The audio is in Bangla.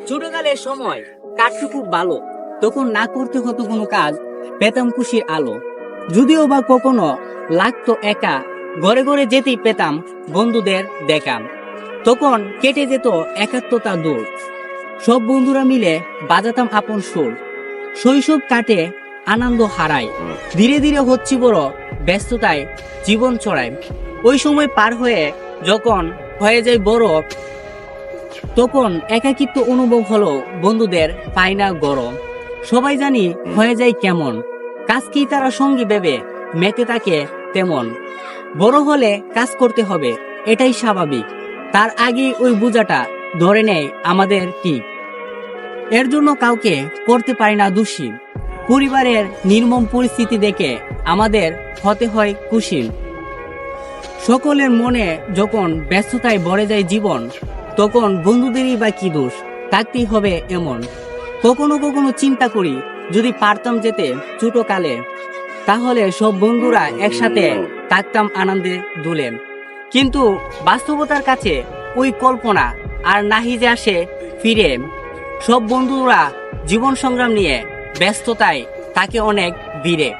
ছোটকালের সময় কাটতে খুব ভালো, তখন না করতে হতো কোনো কাজ, পেতাম খুশির আলো। যদিও বা কখনো লাগতো একা, ঘরে ঘরে যেতেই পেতাম বন্ধুদের দেখাম। তখন কেটে যেত একাত্মতা দূর, সব বন্ধুরা মিলে বাজাতাম আপন সুর। শৈশব কাটে, আনন্দ হারায়, ধীরে ধীরে হচ্ছি বড়, ব্যস্ততায় জীবন চড়ায়। ওই সময় পার হয়ে যখন হয়ে যায় বড়, তখন একাকিত্ব অনুভব হলো, বন্ধুদের পাই না গরম। সবাই জানি হয়ে যায় কেমন, কাজকেই তারা সঙ্গী ভেবে মেতে থাকে তেমন। বড় হলে কাজ করতে হবে, এটাই স্বাভাবিক, তার আগে ওই বোঝাটা ধরে নেয় আমাদের ঠিক। এর জন্য কাউকে করতে পারি না দোষী, পরিবারের নির্মম পরিস্থিতি দেখে আমাদের হতে হয় কুশীল। সকলের মনে যখন ব্যস্ততায় ভরে যায় জীবন, তখন বন্ধুদেরই বা কি দোষ, থাকতেই হবে এমন। কখনো কখনো চিন্তা করি, যদি পারতাম যেতে ছোটকালে, তাহলে সব বন্ধুরা একসাথে থাকতাম আনন্দে দুলে। কিন্তু বাস্তবতার কাছে ওই কল্পনা আর নাহি যে আসে ফিরে। সব বন্ধুরা জীবন সংগ্রাম নিয়ে ব্যস্ততায় থাকে অনেক দূরে।